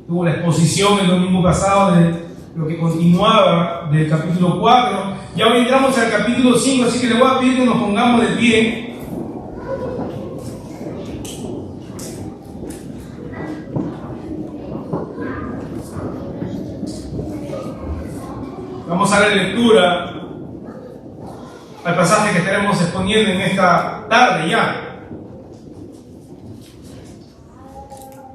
Tuvo la exposición el domingo pasado de lo que continuaba del capítulo 4. Ya hoy entramos al capítulo 5, así que le voy a pedir que nos pongamos de pie. Vamos a dar lectura al pasaje que estaremos exponiendo en esta tarde ya.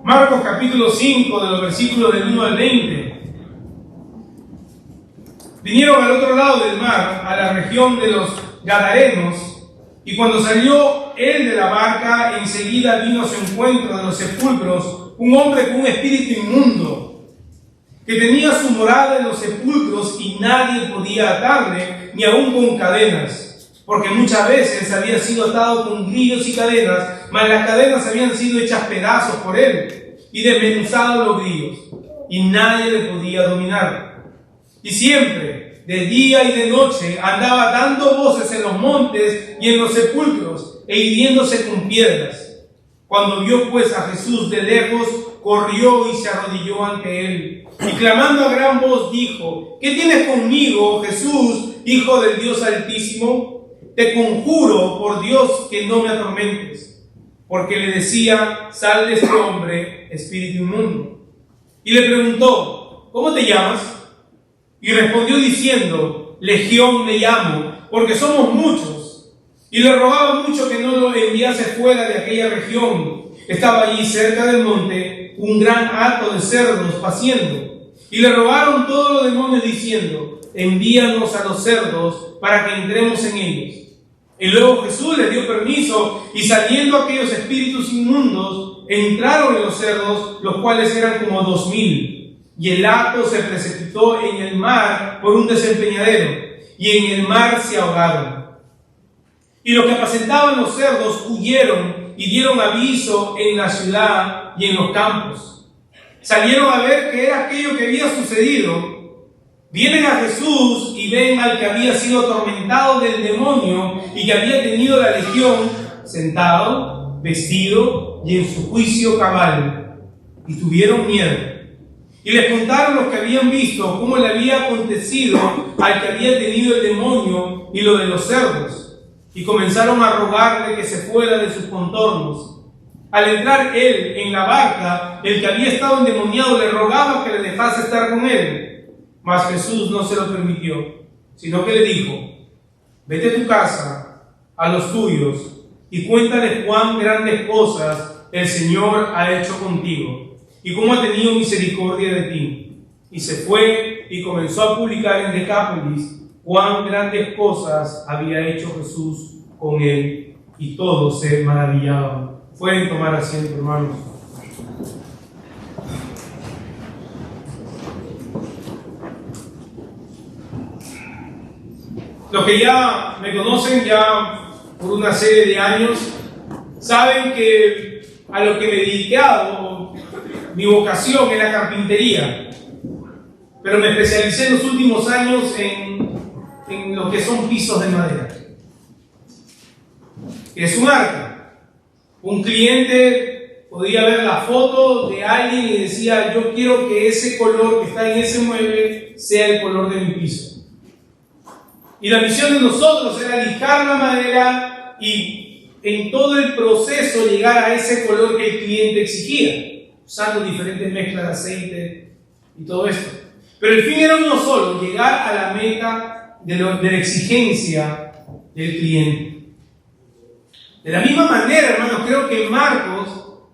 Marcos capítulo 5, de los versículos del 1 al 20. Vinieron al otro lado del mar, a la región de los Gadarenos, y cuando salió él de la barca, enseguida vino a su encuentro de los sepulcros un hombre con un espíritu inmundo, que tenía su morada en los sepulcros y nadie podía atarle, ni aun con cadenas, porque muchas veces había sido atado con grillos y cadenas, mas las cadenas habían sido hechas pedazos por él, y desmenuzados los grillos, y nadie le podía dominar. Y siempre, de día y de noche, andaba dando voces en los montes y en los sepulcros, e hiriéndose con piedras. Cuando vio pues a Jesús de lejos, corrió y se arrodilló ante él, y clamando a gran voz dijo: ¿Qué tienes conmigo, Jesús, Hijo del Dios Altísimo? Te conjuro por Dios que no me atormentes. Porque le decía: sal de este hombre, espíritu inmundo. Y le preguntó: ¿cómo te llamas? Y respondió diciendo: Legión me llamo, porque somos muchos. Y le rogaba mucho que no lo enviase fuera de aquella región. Estaba allí cerca del monte un gran hato de cerdos paciendo. Y le rogaron todos los demonios diciendo: envíanos a los cerdos para que entremos en ellos. Y luego Jesús les dio permiso, y saliendo aquellos espíritus inmundos, entraron en los cerdos, los cuales eran como 2000. Y el hato se precipitó en el mar por un desempeñadero, y en el mar se ahogaron. Y los que apacentaban los cerdos huyeron y dieron aviso en la ciudad y en los campos. Salieron a ver qué era aquello que había sucedido. Vienen a Jesús y ven al que había sido atormentado del demonio y que había tenido la legión sentado, vestido y en su juicio cabal. Y tuvieron miedo. Y les contaron los que habían visto cómo le había acontecido al que había tenido el demonio y lo de los cerdos. Y comenzaron a rogarle que se fuera de sus contornos. Al entrar él en la barca, el que había estado endemoniado le rogaba que le dejase estar con él. Mas Jesús no se lo permitió, sino que le dijo: vete a tu casa, a los tuyos, y cuéntales cuán grandes cosas el Señor ha hecho contigo, y cómo ha tenido misericordia de ti. Y se fue y comenzó a publicar en Decápolis cuán grandes cosas había hecho Jesús con él, y todos se maravillaban. Pueden tomar asiento, hermanos. Los que ya me conocen ya por una serie de años saben que a lo que me he dedicado, mi vocación es la carpintería, pero me especialicé en los últimos años en lo que son pisos de madera. Es un arte. Un cliente podía ver la foto de alguien y decía: yo quiero que ese color que está en ese mueble sea el color de mi piso. Y la misión de nosotros era lijar la madera y en todo el proceso llegar a ese color que el cliente exigía, usando diferentes mezclas de aceite y todo esto. Pero el fin era uno solo: llegar a la meta de la exigencia del cliente. De la misma manera, hermanos, creo que Marcos,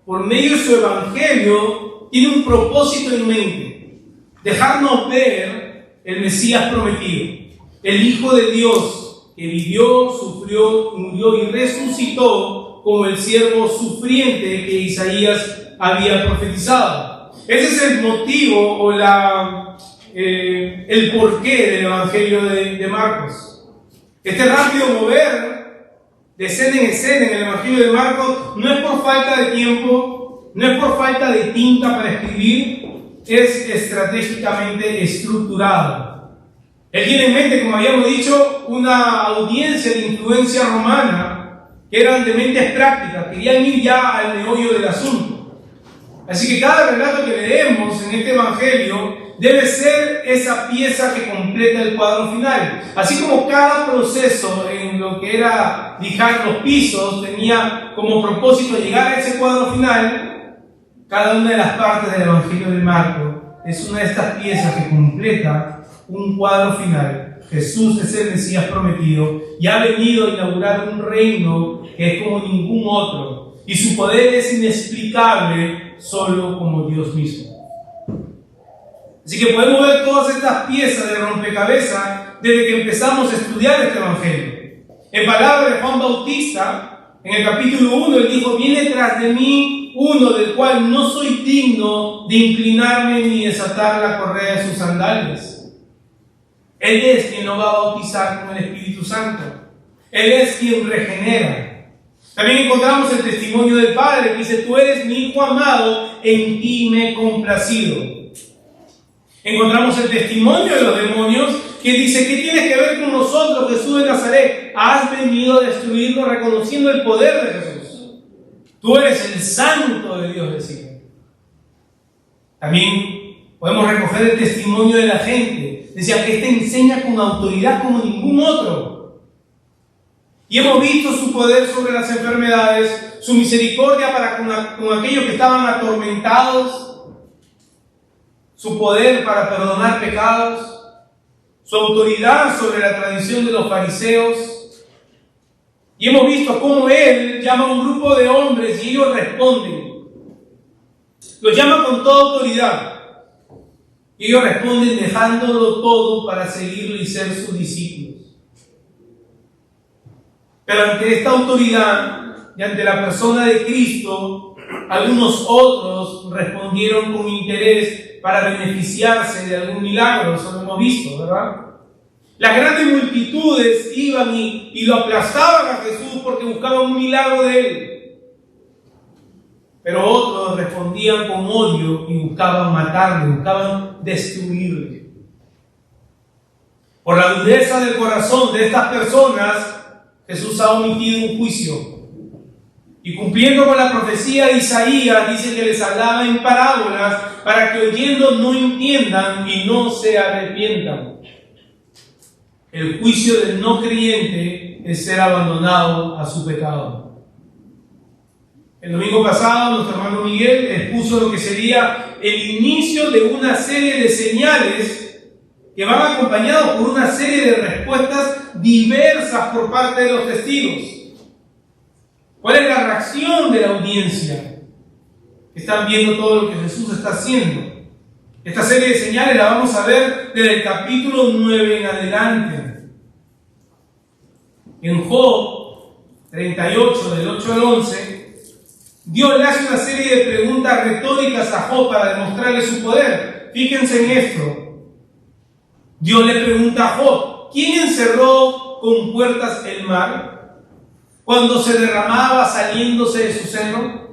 por medio de su evangelio, tiene un propósito en mente: dejarnos ver el Mesías prometido. El Hijo de Dios, que vivió, sufrió, murió y resucitó como el siervo sufriente que Isaías había profetizado. Ese es el motivo o el porqué del Evangelio de Marcos. Este rápido mover de escena en escena en el Evangelio de Marcos no es por falta de tiempo, no es por falta de tinta para escribir, es estratégicamente estructurado. Él tiene en mente, como habíamos dicho, una audiencia de influencia romana que eran de mentes prácticas, querían ir ya al meollo del asunto. Así que cada relato que leemos en este Evangelio debe ser esa pieza que completa el cuadro final. Así como cada proceso en lo que era lijar los pisos tenía como propósito llegar a ese cuadro final, cada una de las partes del Evangelio de Marcos es una de estas piezas que completa un cuadro final. Jesús es el Mesías prometido y ha venido a inaugurar un reino que es como ningún otro, y su poder es inexplicable solo como Dios mismo. Así que podemos ver todas estas piezas de rompecabezas desde que empezamos a estudiar este Evangelio. En palabras de Juan Bautista, en el capítulo 1, él dijo: viene tras de mí uno del cual no soy digno de inclinarme ni desatar la correa de sus sandalias. Él es quien nos va a bautizar con el Espíritu Santo. Él es quien regenera. También encontramos el testimonio del Padre que dice: tú eres mi Hijo amado, en ti me he complacido. Encontramos el testimonio de los demonios que dice: ¿qué tienes que ver con nosotros, Jesús de Nazaret? Has venido a destruirnos reconociendo el poder de Jesús. Tú eres el Santo de Dios, decía. También podemos recoger el testimonio de la gente. Decía que éste enseña con autoridad como ningún otro. Y hemos visto su poder sobre las enfermedades, su misericordia para con aquellos que estaban atormentados, su poder para perdonar pecados, su autoridad sobre la tradición de los fariseos. Y hemos visto cómo él llama a un grupo de hombres y ellos responden. Los llama con toda autoridad. Y ellos responden dejándolo todo para seguirlo y ser sus discípulos. Pero ante esta autoridad y ante la persona de Cristo, algunos otros respondieron con interés para beneficiarse de algún milagro. Eso lo hemos visto, ¿verdad? Las grandes multitudes iban y lo aplastaban a Jesús porque buscaban un milagro de él. Pero otros respondían con odio y buscaban matarle, buscaban destruirle. Por la dureza del corazón de estas personas, Jesús ha omitido un juicio. Y cumpliendo con la profecía de Isaías, dice que les hablaba en parábolas para que oyendo no entiendan y no se arrepientan. El juicio del no creyente es ser abandonado a su pecado. El domingo pasado, nuestro hermano Miguel expuso lo que sería el inicio de una serie de señales que van acompañados por una serie de respuestas diversas por parte de los testigos. ¿Cuál es la reacción de la audiencia? Están viendo todo lo que Jesús está haciendo. Esta serie de señales la vamos a ver desde el capítulo 9 en adelante. En Job 38, del 8 al 11, Dios le hace una serie de preguntas retóricas a Job para demostrarle su poder. Fíjense en esto. Dios le pregunta a Job: ¿quién encerró con puertas el mar cuando se derramaba saliéndose de su seno?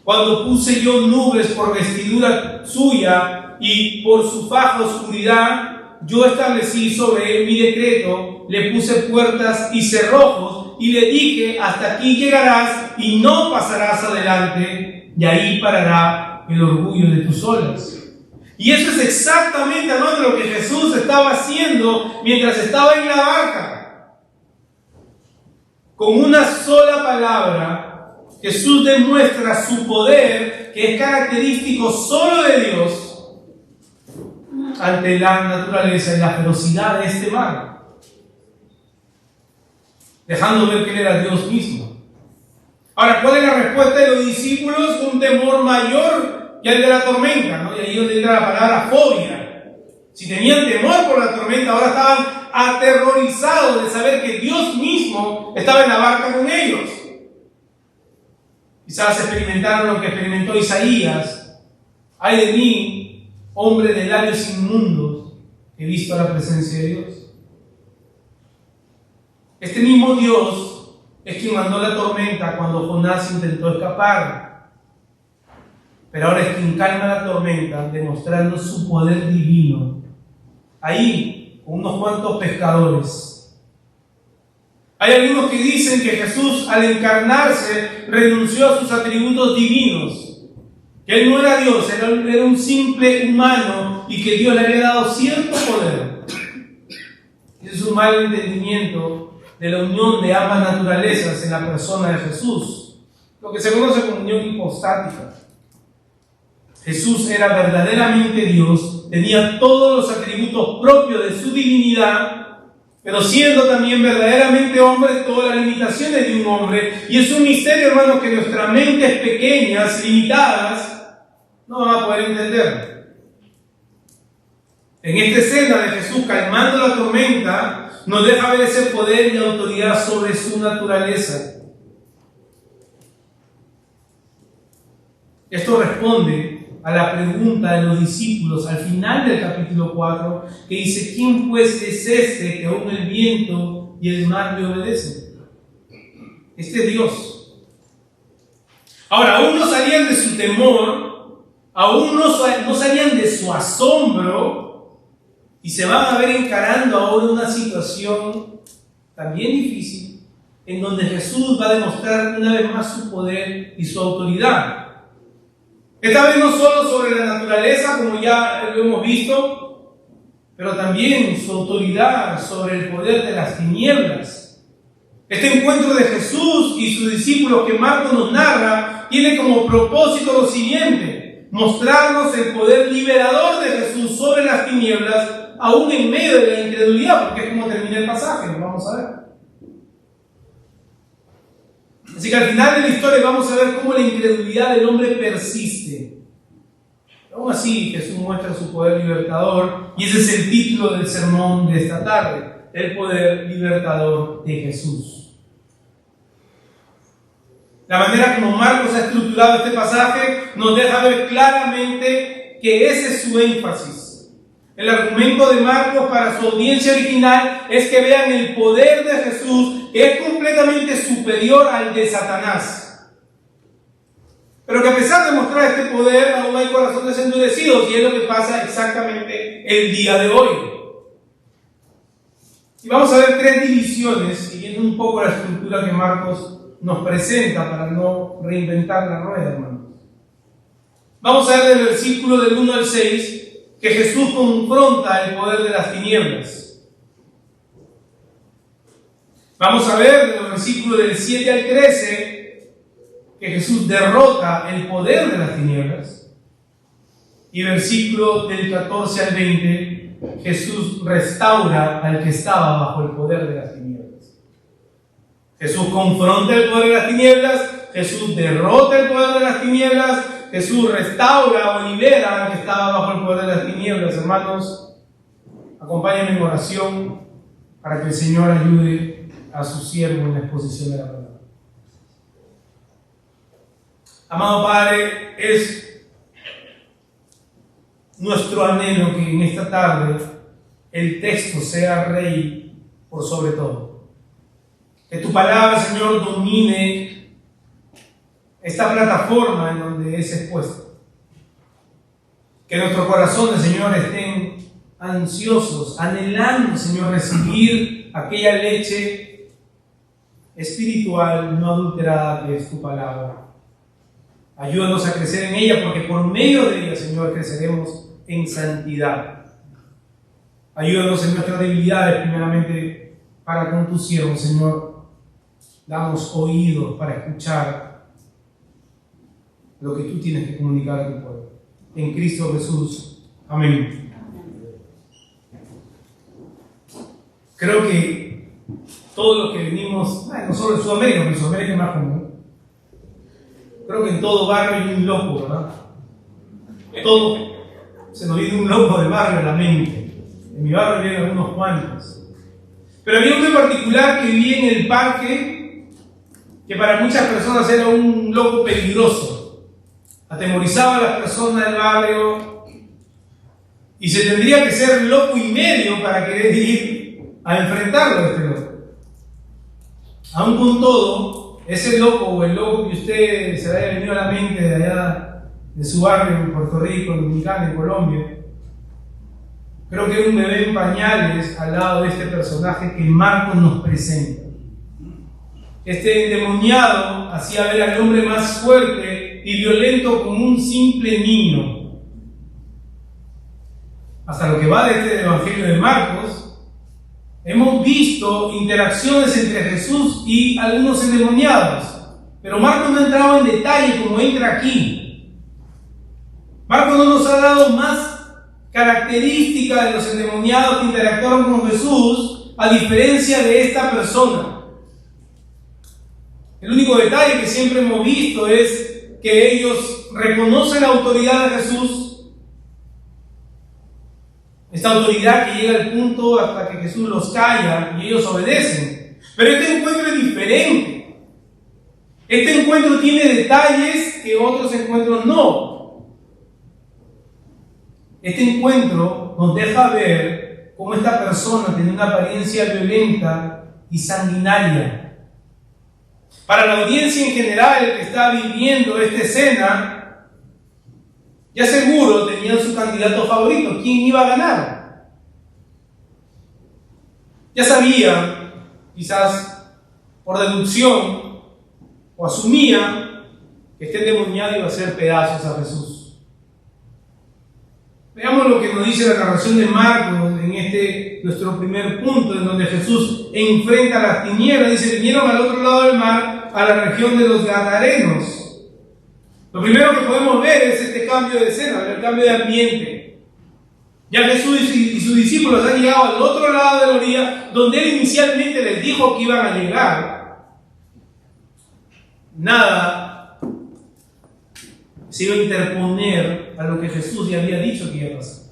Cuando puse yo nubes por vestidura suya y por su faja oscuridad, yo establecí sobre él mi decreto, le puse puertas y cerrojos, y le dije: hasta aquí llegarás y no pasarás adelante, y ahí parará el orgullo de tus olas. Y eso es exactamente, hermano, lo que Jesús estaba haciendo mientras estaba en la barca. Con una sola palabra, Jesús demuestra su poder, que es característico solo de Dios, ante la naturaleza y la ferocidad de este mar, dejando ver que él era Dios mismo. Ahora, ¿cuál es la respuesta de los discípulos? Un temor mayor que el de la tormenta, ¿no? Y ahí es donde entra la palabra fobia. Si tenían temor por la tormenta, ahora estaban aterrorizados de saber que Dios mismo estaba en la barca con ellos. Quizás experimentaron lo que experimentó Isaías: ay de mí, hombre de labios inmundos, he visto la presencia de Dios. Este mismo Dios es quien mandó la tormenta cuando Jonás intentó escapar. Pero ahora es quien calma la tormenta, demostrando su poder divino. Ahí, con unos cuantos pescadores. Hay algunos que dicen que Jesús, al encarnarse, renunció a sus atributos divinos. que él no era Dios, era un simple humano y que Dios le había dado cierto poder. Ese es un mal entendimiento de la unión de ambas naturalezas en la persona de Jesús, lo que se conoce como unión hipostática. Jesús era verdaderamente Dios, tenía todos los atributos propios de su divinidad, pero siendo también verdaderamente hombre, todas las limitaciones de un hombre. Y es un misterio, hermanos, que nuestras mentes pequeñas, limitadas, no van a poder entender. En esta escena de Jesús calmando la tormenta, nos deja ver ese poder y autoridad sobre su naturaleza. Esto responde a la pregunta de los discípulos al final del capítulo 4, que dice: ¿quién pues es este que aún el viento y el mar le obedecen? Este es Dios. Ahora, aún no salían de su temor, aún no salían de su asombro, y se van a ver encarando ahora una situación también difícil, en donde Jesús va a demostrar una vez más su poder y su autoridad. Esta vez no solo sobre la naturaleza, como ya lo hemos visto, pero también su autoridad sobre el poder de las tinieblas. Este encuentro de Jesús y sus discípulos que Marcos nos narra tiene como propósito lo siguiente: mostrarnos el poder liberador de Jesús sobre las tinieblas, aún en medio de la incredulidad, porque es como termina el pasaje, lo vamos a ver. Así que al final de la historia vamos a ver cómo la incredulidad del hombre persiste. Aún así, Jesús muestra su poder libertador, y ese es el título del sermón de esta tarde: el poder libertador de Jesús. La manera como Marcos ha estructurado este pasaje nos deja ver claramente que ese es su énfasis. El argumento de Marcos para su audiencia original es que vean el poder de Jesús, que es completamente superior al de Satanás. Pero que a pesar de mostrar este poder, aún hay corazones endurecidos, y es lo que pasa exactamente el día de hoy. Y vamos a ver tres divisiones, siguiendo un poco la estructura que Marcos nos presenta para no reinventar la rueda, hermanos. Vamos a ver del versículo del 1 al 6, que Jesús confronta el poder de las tinieblas. Vamos a ver de los versículos del 7 al 13 que Jesús derrota el poder de las tinieblas. Y versículo del 14 al 20, Jesús restaura al que estaba bajo el poder de las tinieblas. Jesús confronta el poder de las tinieblas, Jesús derrota el poder de las tinieblas, Jesús restaura o libera al que estaba bajo el poder de las tinieblas. Hermanos, acompáñenme en oración para que el Señor ayude a su siervo en la exposición de la palabra. Amado Padre, es nuestro anhelo que en esta tarde el texto sea rey por sobre todo. Que tu palabra, Señor, domine esta plataforma en donde es expuesto. Que nuestros corazones, Señor, estén ansiosos, anhelando, Señor, recibir aquella leche espiritual no adulterada que es tu palabra. Ayúdanos a crecer en ella, porque por medio de ella, Señor, creceremos en santidad. Ayúdanos en nuestras debilidades, primeramente, para con tu siervo, Señor. Damos oídos para escuchar lo que tú tienes que comunicar a tu pueblo. En Cristo Jesús. Amén. Creo que todos los que venimos, no solo en Sudamérica, pero en Sudamérica es más común. Creo que en todo barrio hay un loco, ¿verdad? Todo se nos viene un loco del barrio a la mente. En mi barrio vienen algunos cuantos. Pero había uno en particular que vivía en el parque, que para muchas personas era un loco peligroso. Atemorizaba a las personas del barrio, y se tendría que ser loco y medio para querer ir a enfrentarlo a este loco. Aún con todo, ese loco o el loco que usted se le haya venido a la mente de allá de su barrio en Puerto Rico, en Dominicana, en Colombia, creo que era un bebé en pañales al lado de este personaje que Marcos nos presenta. Este endemoniado hacía ver al hombre más fuerte y violento como un simple niño. Hasta lo que va de este Evangelio de Marcos, hemos visto interacciones entre Jesús y algunos endemoniados, pero Marcos no ha entrado en detalle como entra aquí. Marcos no nos ha dado más características de los endemoniados que interactuaron con Jesús, a diferencia de esta persona. El único detalle que siempre hemos visto es que ellos reconocen la autoridad de Jesús, esta autoridad que llega al punto hasta que Jesús los calla y ellos obedecen. Pero este encuentro es diferente. Este encuentro tiene detalles que otros encuentros no. Este encuentro nos deja ver cómo esta persona tiene una apariencia violenta y sanguinaria. Para la audiencia en general que está viviendo esta escena, ya seguro tenían su candidato favorito, quién iba a ganar. Ya sabía, quizás por deducción, o asumía que este endemoniado iba a hacer pedazos a Jesús. Veamos lo que nos dice la narración de Marcos en nuestro primer punto, en donde Jesús enfrenta las tinieblas. Dice, vinieron al otro lado del mar, a la región de los Gadarenos. Lo primero que podemos ver es este cambio de escena, el cambio de ambiente. Ya Jesús y sus discípulos han llegado al otro lado de la orilla, donde Él inicialmente les dijo que iban a llegar. Nada se iba a interponer a lo que Jesús ya había dicho que iba a pasar.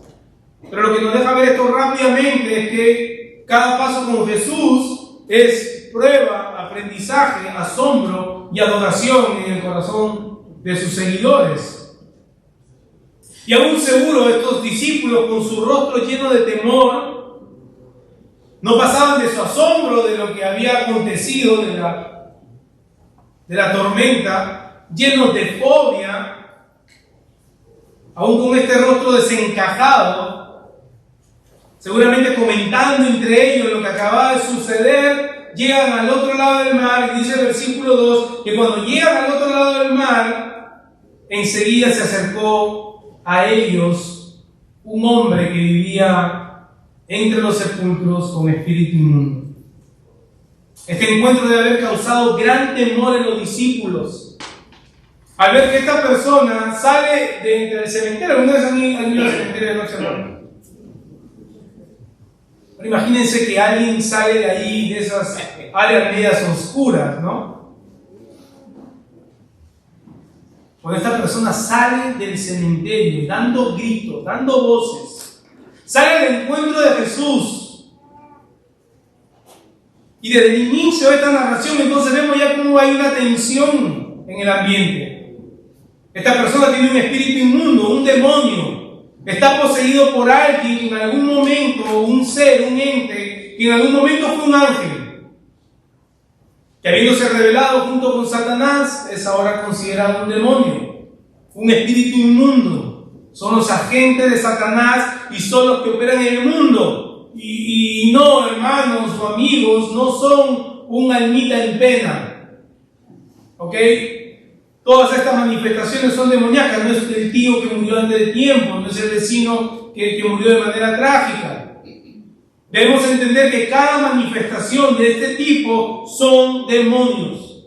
Pero lo que nos deja ver esto rápidamente es que cada paso con Jesús es prueba, aprendizaje, asombro y adoración en el corazón de sus seguidores. Y aún seguro estos discípulos con su rostro lleno de temor no pasaban de su asombro de lo que había acontecido, de la tormenta, llenos de fobia. Aún con este rostro desencajado, seguramente comentando entre ellos lo que acababa de suceder, llegan al otro lado del mar, y dice el versículo 2, que cuando llegan al otro lado del mar, enseguida se acercó a ellos un hombre que vivía entre los sepulcros con espíritu inmundo. Este encuentro debe haber causado gran temor en los discípulos. Al ver que esta persona sale de entre el cementerio, ¿alguna vez han ido al cementerio de noche? Pero imagínense que alguien sale de ahí, de esas áreas medias oscuras, ¿no? Cuando esta persona sale del cementerio, dando gritos, dando voces, sale al encuentro de Jesús. Y desde el inicio de esta narración, entonces vemos ya cómo hay una tensión en el ambiente. Esta persona tiene un espíritu inmundo, un demonio. Está poseído por alguien que en algún momento, un ser, un ente, que en algún momento fue un ángel. Que habiéndose revelado junto con Satanás, es ahora considerado un demonio, un espíritu inmundo. Son los agentes de Satanás y son los que operan en el mundo. Y no, hermanos o amigos, no son un almita en pena. ¿Ok? Todas estas manifestaciones son demoníacas. No es el tío que murió antes de tiempo, no es el vecino que murió de manera trágica. Debemos entender que cada manifestación de este tipo son demonios.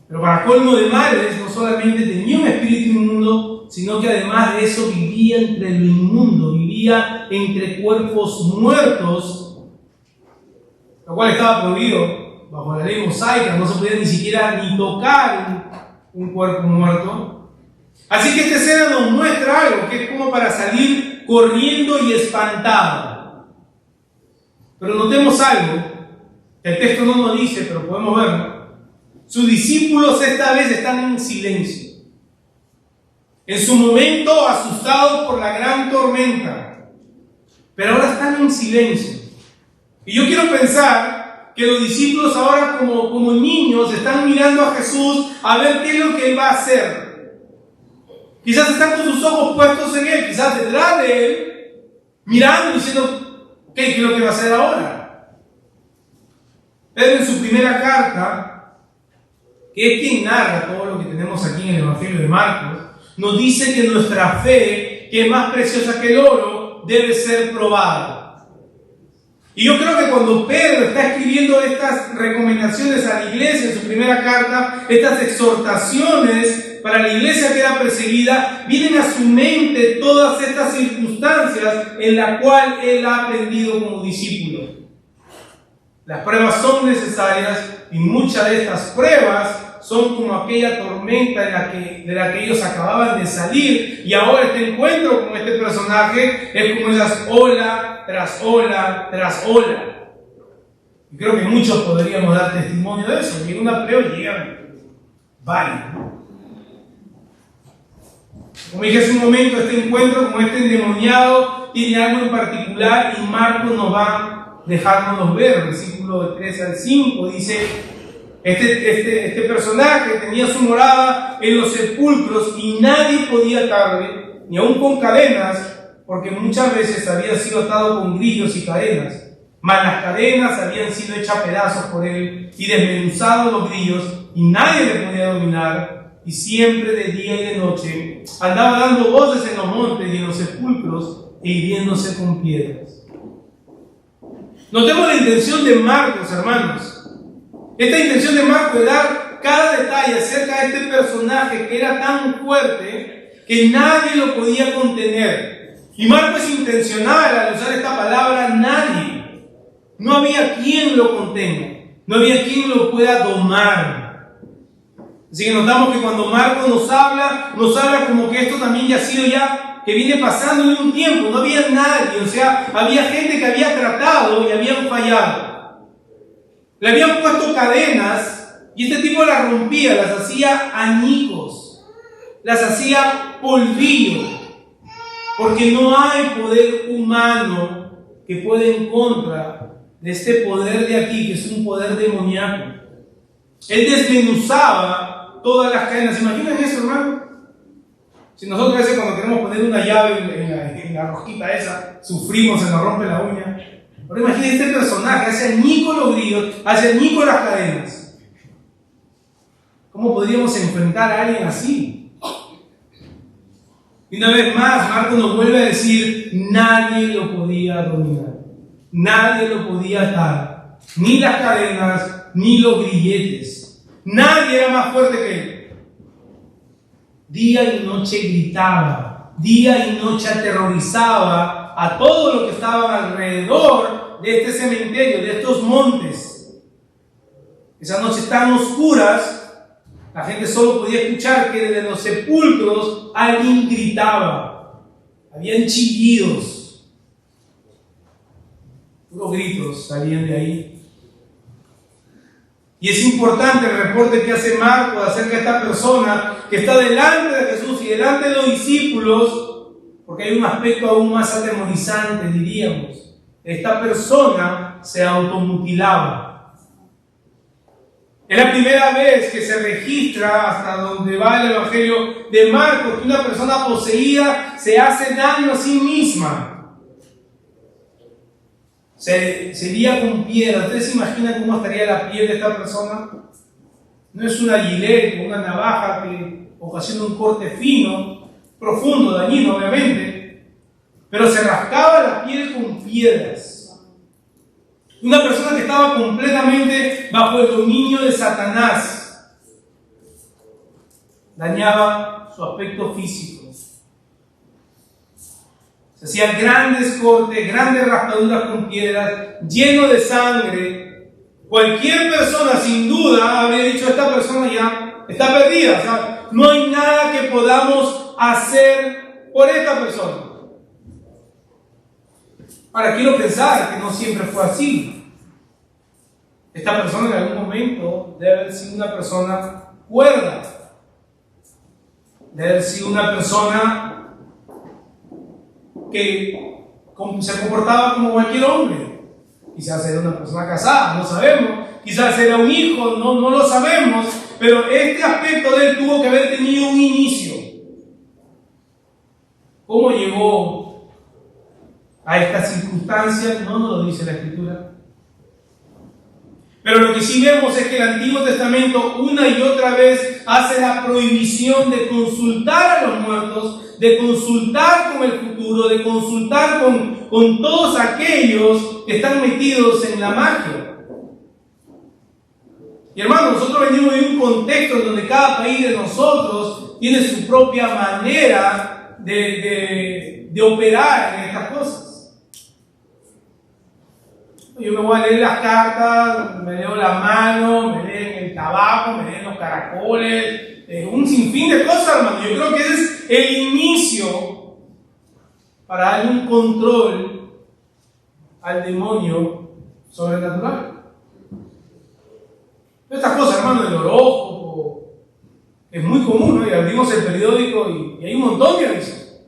Pero para colmo de males, no solamente tenía un espíritu inmundo, sino que además de eso vivía entre lo inmundo, vivía entre cuerpos muertos, lo cual estaba prohibido bajo la ley mosaica. No se podía ni siquiera ni tocar un cuerpo muerto. Así que esta escena nos muestra algo que es como para salir corriendo y espantado. Pero notemos algo, el texto no nos dice, pero podemos verlo. Sus discípulos esta vez están en silencio. En su momento asustados por la gran tormenta, pero ahora están en silencio. Y yo quiero pensar que los discípulos ahora como niños están mirando a Jesús a ver qué es lo que Él va a hacer. Quizás están con sus ojos puestos en Él, quizás detrás de Él, mirando y diciendo, ¿qué es lo que va a hacer ahora? Pedro en su primera carta que es quien narra todo lo que tenemos aquí en el Evangelio de Marcos, nos dice que nuestra fe, que es más preciosa que el oro, debe ser probada. Y yo creo que cuando Pedro está escribiendo estas recomendaciones a la iglesia en su primera carta, estas exhortaciones para la iglesia que era perseguida, vienen a su mente todas estas circunstancias en las cuales él ha aprendido como discípulo. Las pruebas son necesarias y muchas de estas pruebas son como aquella tormenta de la que ellos acababan de salir, y ahora este encuentro con este personaje es como esas ola tras ola tras ola. Y creo que muchos podríamos dar testimonio de eso. Llega una prueba y llegan varios. Como dije hace un momento, este encuentro con este endemoniado tiene algo en particular y Marcos nos va dejándonos ver. Versículo 3 al 5 dice: Este personaje tenía su morada en los sepulcros y nadie podía atarle, ni aun con cadenas, porque muchas veces había sido atado con grillos y cadenas. Mas las cadenas habían sido hechas pedazos por él y desmenuzados los grillos, y nadie le podía dominar, y siempre de día y de noche andaba dando voces en los montes y en los sepulcros e hiriéndose con piedras. Notemos la intención de Marcos, hermanos. Esta intención de Marcos de dar cada detalle acerca de este personaje que era tan fuerte que nadie lo podía contener. Y Marcos es intencional al usar esta palabra nadie. No había quien lo contenga, no había quien lo pueda domar. Así que notamos que cuando Marcos nos habla como que esto también ya ha sido que viene pasando en un tiempo. No había nadie, o sea, había gente que había tratado y habían fallado. Le habían puesto cadenas y este tipo las rompía, las hacía añicos, las hacía polvillo, porque no hay poder humano que pueda en contra de este poder de aquí, que es un poder demoníaco. Él desmenuzaba todas las cadenas. ¿Se imaginan eso, hermano? Si nosotros a veces cuando queremos poner una llave en la rosquita esa, sufrimos, se nos rompe la uña. Ahora imagínense este personaje, hace añicos los grillos, hace añicos las cadenas. ¿Cómo podríamos enfrentar a alguien así? Y una vez más, Marcos nos vuelve a decir, nadie lo podía dominar, nadie lo podía atar, ni las cadenas, ni los grilletes. Nadie era más fuerte que él. Día y noche gritaba, día y noche aterrorizaba a todo lo que estaba alrededor de este cementerio, de estos montes. Esas noches tan oscuras, la gente solo podía escuchar que desde los sepulcros alguien gritaba. Habían chillidos, puros gritos salían de ahí. Y es importante el reporte que hace Marcos acerca de esta persona que está delante de Jesús y delante de los discípulos, porque hay un aspecto aún más atemorizante, diríamos. Esta persona se automutilaba. Es la primera vez que se registra, hasta donde va el Evangelio de Marcos, que una persona poseída se hace daño a sí misma. Se hería con piedra. ¿Ustedes se imaginan cómo estaría la piel de esta persona? No es una gilet o una navaja que ocasiona un corte fino, profundo, dañino obviamente, pero se rascaba la piel con piedras. Una persona que estaba completamente bajo el dominio de Satanás. Dañaba su aspecto físico. Se hacían grandes cortes, grandes raspaduras con piedras, lleno de sangre. Cualquier persona, sin duda, habría dicho: esta persona ya está perdida. O sea, no hay nada que podamos hacer por esta persona. Ahora, quiero pensar que no siempre fue así. Esta persona en algún momento debe haber sido una persona cuerda. Debe haber sido una persona que se comportaba como cualquier hombre. Quizás era una persona casada, no sabemos. Quizás era un hijo, no lo sabemos. Pero este aspecto de él tuvo que haber tenido un inicio. ¿Cómo llegó a esta circunstancia? No nos lo dice la Escritura. Pero lo que sí vemos es que el Antiguo Testamento una y otra vez hace la prohibición de consultar a los muertos, de consultar con el futuro, de consultar con todos aquellos que están metidos en la magia. Y hermanos, nosotros venimos de un contexto en donde cada país de nosotros tiene su propia manera de operar en estas cosas. Yo me voy a leer las cartas, me leo la mano, me leen el tabaco, me leen los caracoles, un sinfín de cosas, hermano. Yo creo que ese es el inicio para darle un control al demonio sobrenatural. Estas cosas, hermano, del horóscopo, es muy común, ¿no? Y abrimos el periódico y hay un montón de avisos.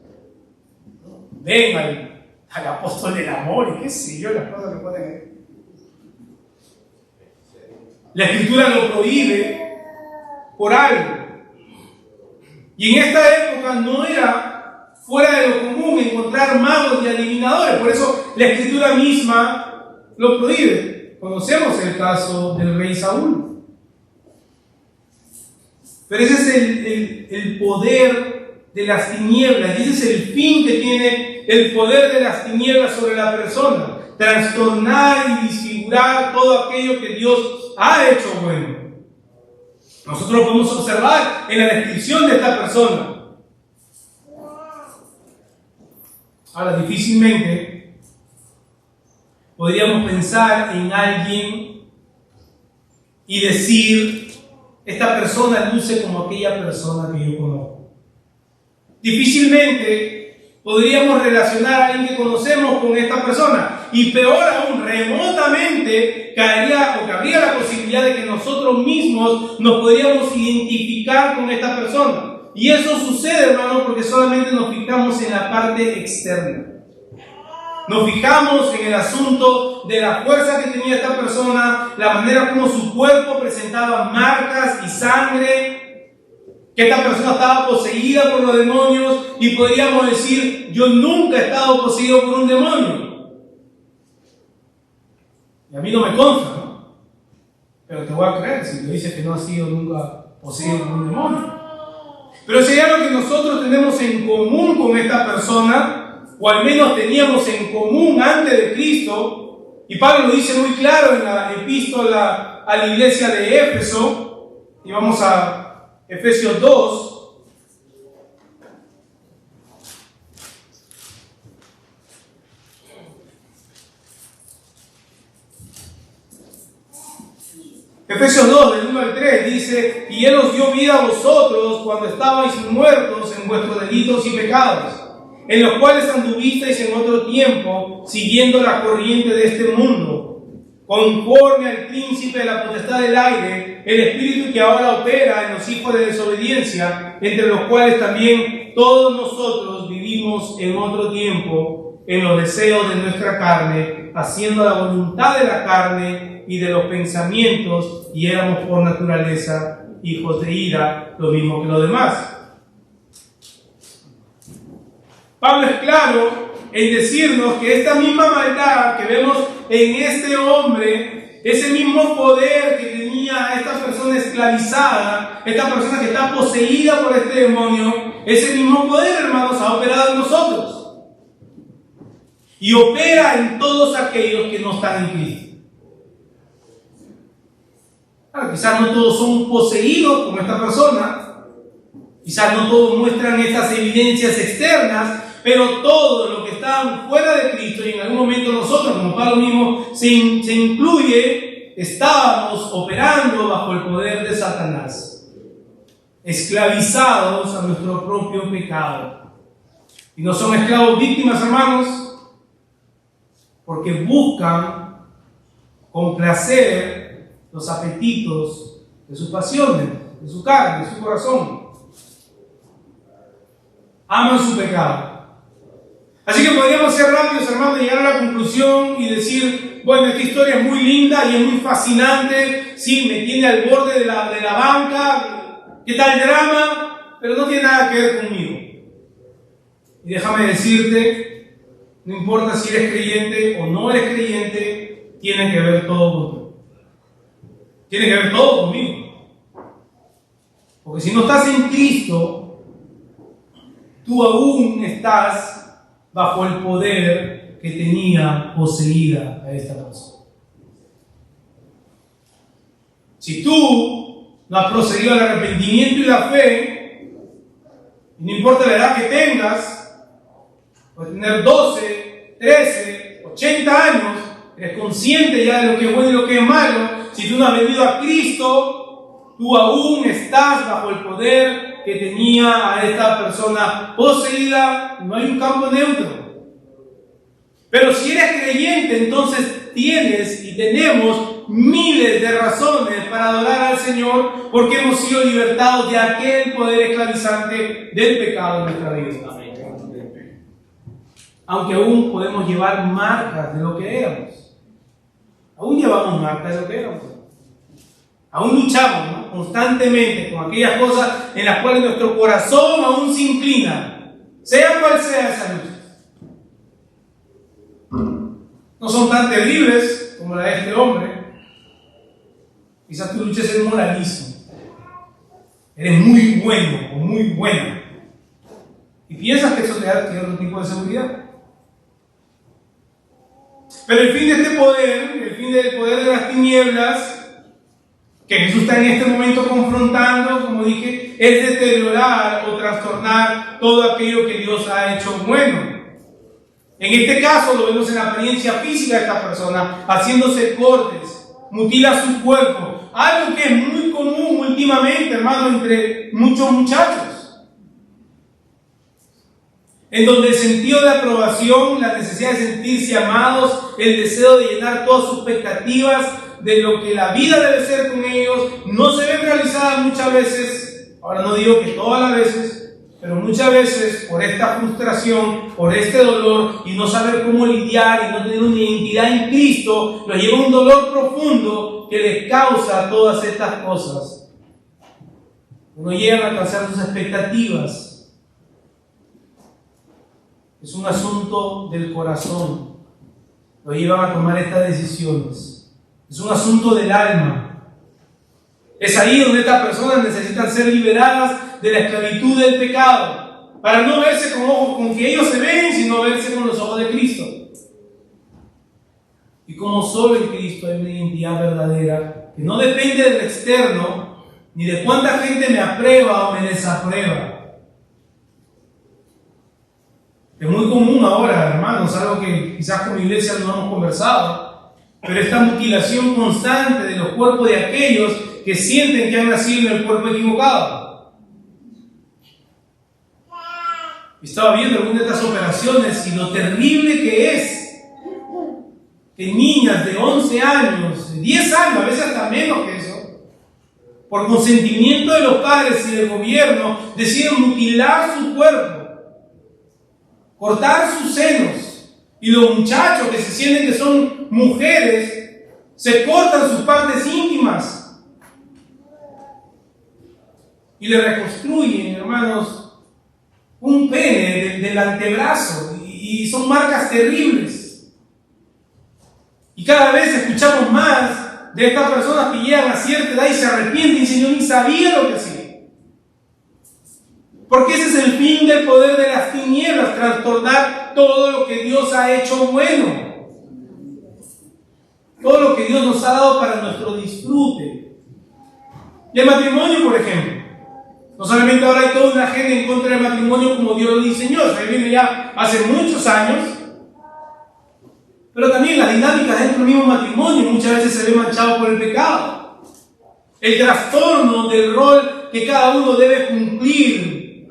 Ven al apóstol del amor y qué sé yo, las cosas que pueden ver. La Escritura lo prohíbe por algo. Y en esta época no era fuera de lo común encontrar magos y adivinadores. Por eso la Escritura misma lo prohíbe. Conocemos el caso del rey Saúl. Pero ese es el poder de las tinieblas. Y ese es el fin que tiene el poder de las tinieblas sobre la persona. Trastornar y disfigurar todo aquello que Dios ha hecho bueno. Nosotros lo podemos observar en la descripción de esta persona. Ahora, difícilmente podríamos pensar en alguien y decir: esta persona luce como aquella persona que yo conozco. Difícilmente podríamos relacionar a alguien que conocemos con esta persona. Y peor aún, remotamente cabría la posibilidad de que nosotros mismos nos podríamos identificar con esta persona. Y eso sucede, hermano, porque solamente nos fijamos en la parte externa. Nos fijamos en el asunto de la fuerza que tenía esta persona, la manera como su cuerpo presentaba marcas y sangre, que esta persona estaba poseída por los demonios, y podríamos decir: yo nunca he estado poseído por un demonio. Y a mí no me consta, ¿no? Pero te voy a creer si te dices que no has sido nunca poseído por un demonio. Pero si hay algo que nosotros tenemos en común con esta persona, o al menos teníamos en común antes de Cristo, y Pablo lo dice muy claro en la epístola a la iglesia de Éfeso, y vamos a Efesios 2. Efesios 2, del 1 al 3, dice: y Él os dio vida a vosotros cuando estabais muertos en vuestros delitos y pecados, en los cuales anduvisteis en otro tiempo, siguiendo la corriente de este mundo, conforme al príncipe de la potestad del aire, el espíritu que ahora opera en los hijos de desobediencia, entre los cuales también todos nosotros vivimos en otro tiempo, en los deseos de nuestra carne, haciendo la voluntad de la carne y de los pensamientos, y éramos por naturaleza hijos de ira, lo mismo que los demás. Pablo es claro en decirnos que esta misma maldad que vemos en este hombre, ese mismo poder que tenía esta persona esclavizada, esta persona que está poseída por este demonio, ese mismo poder, hermanos, ha operado en nosotros. Y opera en todos aquellos que no están en Cristo. Claro, quizás no todos son poseídos como esta persona, quizás no todos muestran estas evidencias externas, pero todos los que están fuera de Cristo, y en algún momento nosotros, como Pablo mismo se incluye, estábamos operando bajo el poder de Satanás, esclavizados a nuestro propio pecado. Y no son esclavos víctimas, hermanos, porque buscan complacer los apetitos de sus pasiones, de su carne, de su corazón. Aman su pecado. Así que podríamos ser rápidos, hermanos, y llegar a la conclusión y decir: bueno, esta historia es muy linda y es muy fascinante, sí, me tiene al borde de la banca, ¿qué tal drama? Pero no tiene nada que ver conmigo. Y déjame decirte, no importa si eres creyente o no eres creyente, tiene que ver todo contigo. tiene que ver todo conmigo. Porque si no estás en Cristo, tú aún estás bajo el poder que tenía poseída a esta persona. Si tú no has procedido al arrepentimiento y la fe, y no importa la edad que tengas, puedes tener 12, 13, 80 años, eres consciente ya de lo que es bueno y lo que es malo. Si tú no has venido a Cristo, tú aún estás bajo el poder que tenía a esta persona poseída. No hay un campo neutro. Pero si eres creyente, entonces tienes y tenemos miles de razones para adorar al Señor, porque hemos sido libertados de aquel poder esclavizante del pecado en nuestra vida. Aunque aún podemos llevar marcas de lo que éramos. Aún llevamos marcas de lo que éramos. Aún luchamos, ¿no?, constantemente con aquellas cosas en las cuales nuestro corazón aún se inclina, sea cual sea esa lucha. No son tan terribles como la de este hombre. Quizás tu lucha es el moralismo. Eres muy bueno o muy buena. Y piensas que eso te da otro tipo de seguridad. Pero el fin de este poder, el fin del poder de las tinieblas, que Jesús está en este momento confrontando, como dije, es deteriorar o trastornar todo aquello que Dios ha hecho bueno. En este caso lo vemos en la apariencia física de esta persona, haciéndose cortes, mutila su cuerpo, algo que es muy común últimamente, hermano, entre muchos muchachos, en donde el sentido de aprobación, la necesidad de sentirse amados, el deseo de llenar todas sus expectativas de lo que la vida debe ser con ellos, no se ven realizadas muchas veces. Ahora no digo que todas las veces, pero muchas veces por esta frustración, por este dolor y no saber cómo lidiar y no tener una identidad en Cristo, los lleva a un dolor profundo que les causa todas estas cosas. No llegan a alcanzar sus expectativas. Es un asunto del corazón. Los llevan a tomar estas decisiones. Es un asunto del alma. Es ahí donde estas personas necesitan ser liberadas de la esclavitud del pecado, para no verse con ojos con que ellos se ven, sino verse con los ojos de Cristo. Y como solo en Cristo hay una identidad verdadera, que no depende del externo, ni de cuánta gente me aprueba o me desaprueba. Es muy común ahora, hermanos, algo que quizás con mi iglesia no hemos conversado, pero esta mutilación constante de los cuerpos de aquellos que sienten que han nacido en el cuerpo equivocado. Estaba viendo algunas de estas operaciones y lo terrible que es que niñas de 11 años, de 10 años, a veces hasta menos que eso, por consentimiento de los padres y del gobierno, deciden mutilar su cuerpo, cortar sus senos, y los muchachos que se sienten que son mujeres, se cortan sus partes íntimas y le reconstruyen, hermanos, un pene del antebrazo, y son marcas terribles. Y cada vez escuchamos más de estas personas que llegan a cierta edad y se arrepienten y dicen: yo ni sabía lo que hacía. Porque ese es el fin del poder de las tinieblas, trastornar todo lo que Dios ha hecho bueno, todo lo que Dios nos ha dado para nuestro disfrute. Y el matrimonio, por ejemplo, no solamente ahora hay toda una agenda en contra del matrimonio como Dios lo diseñó, se viene ya hace muchos años, pero también las dinámicas dentro del mismo matrimonio muchas veces se ve manchado por el pecado. El trastorno del rol que cada uno debe cumplir.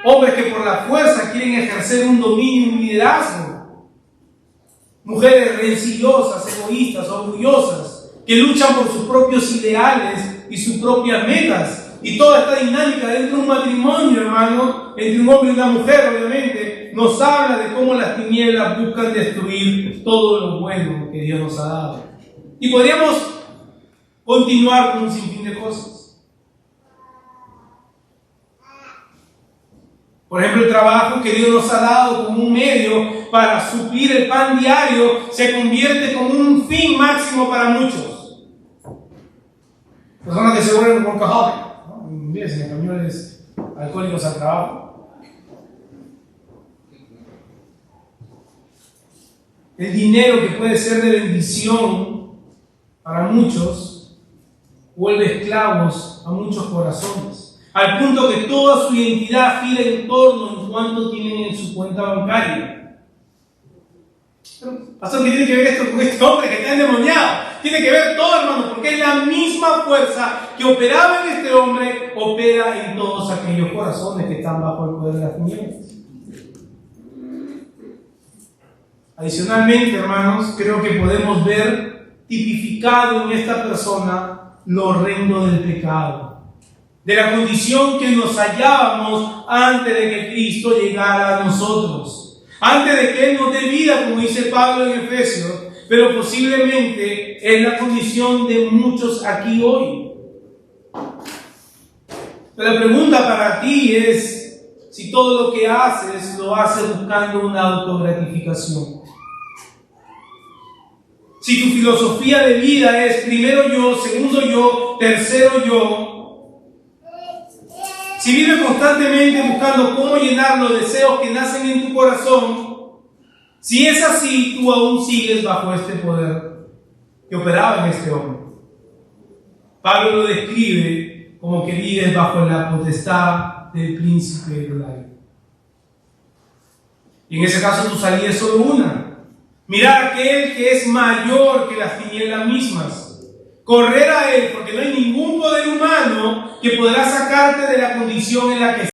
Hombres que por la fuerza quieren ejercer un dominio y un liderazgo. Mujeres rencillosas, egoístas, orgullosas, que luchan por sus propios ideales y sus propias metas. Y toda esta dinámica dentro de un matrimonio, hermano, entre un hombre y una mujer, obviamente, nos habla de cómo las tinieblas buscan destruir todo lo bueno que Dios nos ha dado. Y podríamos continuar con un sinfín de cosas. Por ejemplo, el trabajo que Dios nos ha dado como un medio para suplir el pan diario se convierte como un fin máximo para muchos. Personas que se vuelven workaholic, ¿no? En inglés, en español es alcohólicos al trabajo. El dinero, que puede ser de bendición para muchos, vuelve esclavos a muchos corazones, al punto que toda su identidad gira en torno a cuánto tienen en su cuenta bancaria. Pastor, ¿qué tiene que ver esto con este hombre que está endemoniado? Tiene que ver todo, hermano, porque es la misma fuerza que operaba en este hombre, opera en todos aquellos corazones que están bajo el poder de las tinieblas. Adicionalmente, hermanos, creo que podemos ver tipificado en esta persona lo horrendo del pecado, de la condición que nos hallábamos antes de que Cristo llegara a nosotros. Antes de que Él nos dé vida, como dice Pablo en Efesios, pero posiblemente es la condición de muchos aquí hoy. Pero la pregunta para ti es si todo lo que haces lo haces buscando una autogratificación. Si tu filosofía de vida es primero yo, segundo yo, tercero yo. Si vives constantemente buscando cómo llenar los deseos que nacen en tu corazón, si es así, tú aún sigues bajo este poder que operaba en este hombre. Pablo lo describe como que vives bajo la potestad del príncipe del aire. Y en ese caso tu salida es solo una: mirar a aquel que es mayor que las tinieblas mismas. Correr a Él, porque no hay ningún poder humano que podrá sacarte de la condición en la que